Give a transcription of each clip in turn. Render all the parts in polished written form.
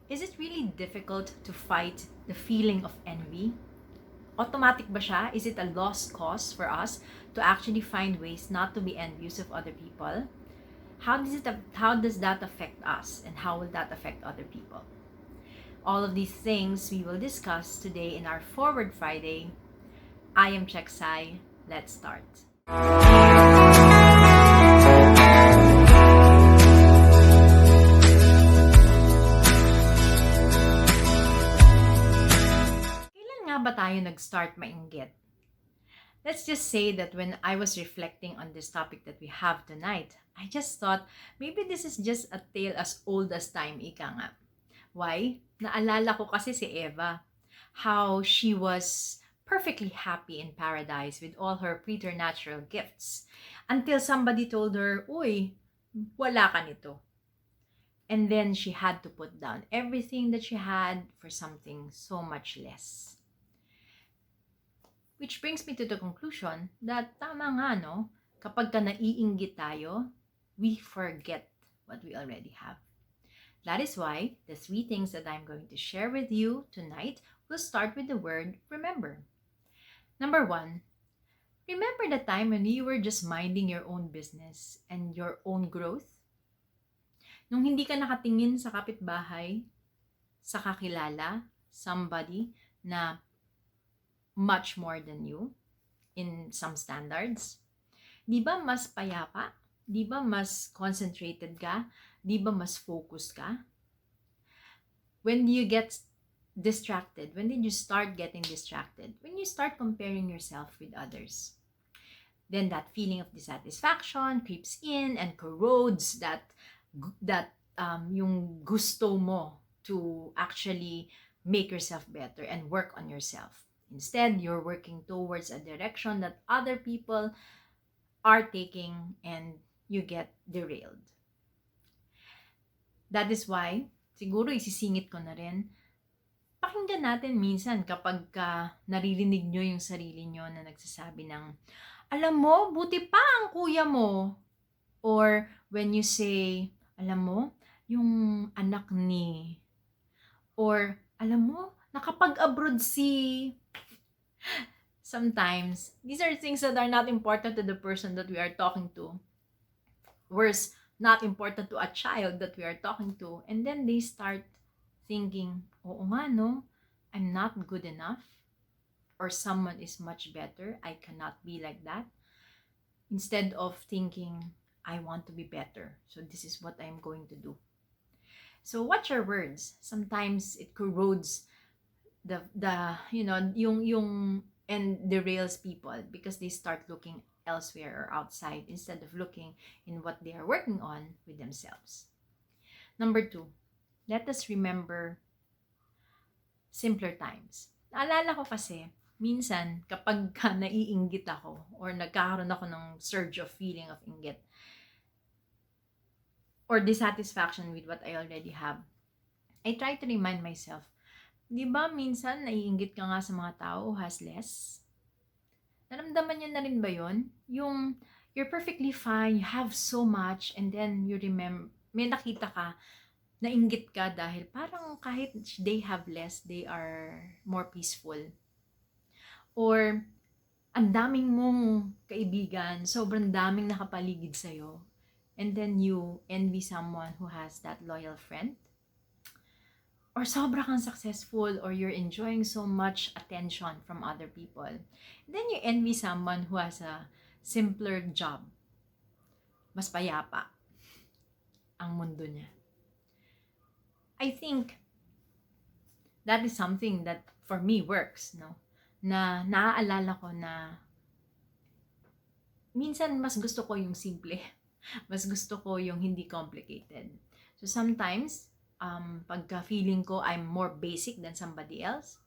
Is it really difficult to fight the feeling of envy? Automatic ba siya? Is it a lost cause for us to actually find ways not to be envious of other people? How does that affect us, and how will that affect other people? All of these things we will discuss today in our Forward Friday. I am Cheksai. Let's start. Kailan nga ba tayo nag-start mainggit? Let's just say that when I was reflecting on this topic that we have tonight, I just thought maybe this is just a tale as old as time, ika nga. Why? Naalala ko kasi si Eva, how she was perfectly happy in paradise with all her preternatural gifts until somebody told her, "Uy, wala ka nito." And then she had to put down everything that she had for something so much less. Which brings me to the conclusion that tama nga, no? Kapag ka naiinggit tayo, we forget what we already have. That is why the 3 things that I'm going to share with you tonight will start with the word remember. Number 1, remember the time when you were just minding your own business and your own growth? Nung hindi ka nakatingin sa kapitbahay, sa kakilala, somebody na much more than you in some standards. Di ba mas payapa? Di ba mas concentrated ka? Di ba mas focused ka? When you get distracted, when did you start getting distracted? When you start comparing yourself with others. Then that feeling of dissatisfaction creeps in and corrodes that yung gusto mo to actually make yourself better and work on yourself. Instead, you're working towards a direction that other people are taking and you get derailed. That is why, siguro isisingit ko na rin, pakinggan natin minsan kapag naririnig nyo yung sarili nyo na nagsasabi ng, alam mo, buti pa ang kuya mo. Or when you say, alam mo, yung anak ni. Or, alam mo, nakapag-abroad si. Sometimes, these are things that are not important to the person that we are talking to. Worse, not important to a child that we are talking to. And then they start thinking, oo nga no, I'm not good enough. Or someone is much better. I cannot be like that. Instead of thinking, I want to be better. So this is what I'm going to do. So watch your words. Sometimes it corrodes the yung and derails people because they start looking elsewhere or outside instead of looking in what they are working on with themselves. Number 2, let us remember simpler times. Naalala ko kasi, minsan kapag naiinggit ako or nagkakaroon ako ng surge of feeling of inggit or dissatisfaction with what I already have, I try to remind myself, di ba minsan naiinggit ka nga sa mga tao who has less? Naramdaman niyo na rin ba yun? Yung you're perfectly fine, you have so much, and then you remember, may nakita ka, nainggit ka dahil parang kahit they have less, they are more peaceful. Or ang daming mong kaibigan, sobrang daming nakapaligid sa'yo, and then you envy someone who has that loyal friend. Or sobra kang successful, or you're enjoying so much attention from other people. Then you envy someone who has a simpler job. Mas payapa ang mundo niya. I think that is something that for me works, no? Na naaalala ko na minsan mas gusto ko yung simple. Mas gusto ko yung hindi complicated. So sometimes, pagka feeling ko I'm more basic than somebody else,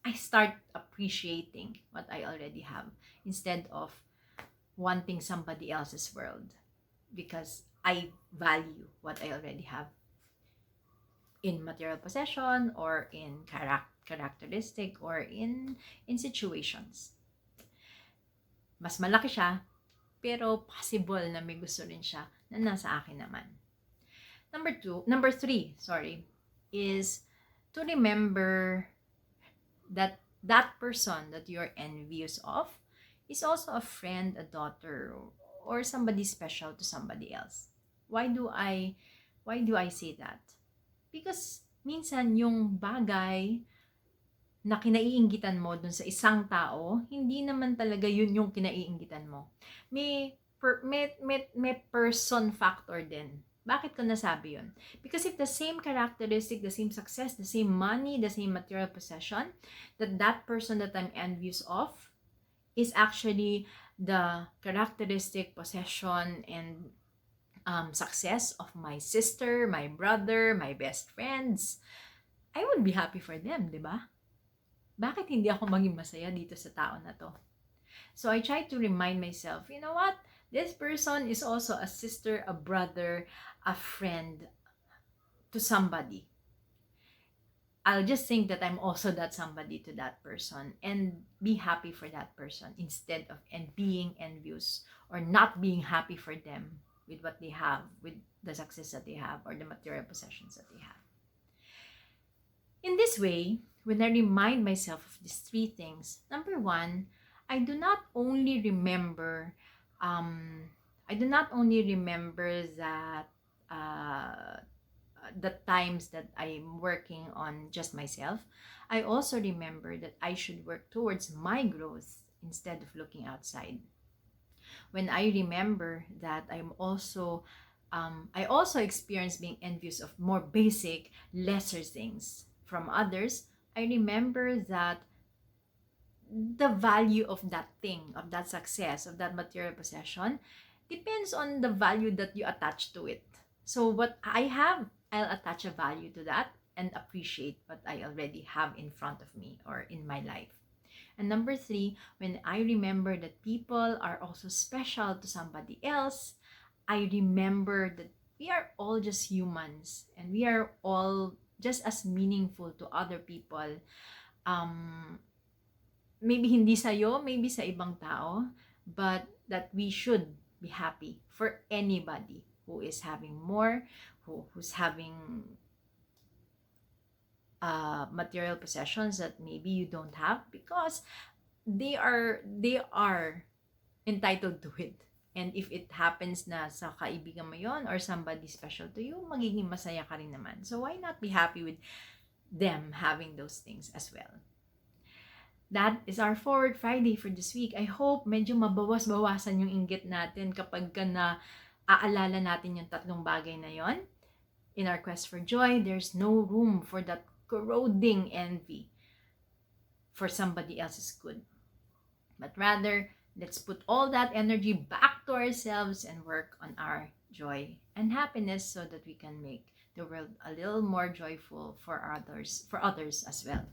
I start appreciating what I already have instead of wanting somebody else's world because I value what I already have in material possession or in characteristic or in situations. Mas malaki siya, pero possible na may gusto rin siya na nasa akin naman. Number 3, is to remember that that person that you're envious of is also a friend, a daughter, or somebody special to somebody else. Why do I say that? Because minsan yung bagay na kinaiinggitan mo dun sa isang tao, hindi naman talaga yun yung kinaiinggitan mo. May person factor din. Bakit ko nasabi yun? Because if the same characteristic, the same success, the same money, the same material possession, that person that I'm envious of is actually the characteristic, possession, and success of my sister, my brother, my best friends, I would be happy for them, di ba? Bakit hindi ako maging masaya dito sa tao na to? So I try to remind myself, you know what? This person is also a sister, a brother, a friend to somebody. I'll just think that I'm also that somebody to that person and be happy for that person instead of being envious or not being happy for them with what they have, with the success that they have or the material possessions that they have. In this way, when I remind myself of these three things, number one, I do not only remember that the times that I'm working on just myself. I also remember that I should work towards my growth instead of looking outside. When I remember that I also experience being envious of more basic, lesser things from others, I remember that the value of that thing, of that success, of that material possession, depends on the value that you attach to it. So what I have, I'll attach a value to that and appreciate what I already have in front of me or in my life. And number three, when I remember that people are also special to somebody else, I remember that we are all just humans and we are all just as meaningful to other people. Maybe hindi sa'yo, maybe sa ibang tao, but that we should be happy for anybody who is having more, who's having material possessions that maybe you don't have, because they are entitled to it. And if it happens na sa kaibigan mo yon or somebody special to you, magiging masaya ka rin naman. So why not be happy with them having those things as well? That is our Forward Friday for this week. I hope medyo mabawas-bawasan yung inggit natin kapag na aalala natin yung tatlong bagay na yon. In our quest for joy, there's no room for that corroding envy for somebody else's good. But rather, let's put all that energy back to ourselves and work on our joy and happiness so that we can make the world a little more joyful for others as well.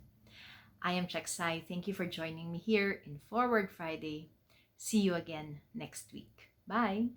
I am Chaksai. Thank you for joining me here in Forward Friday. See you again next week. Bye!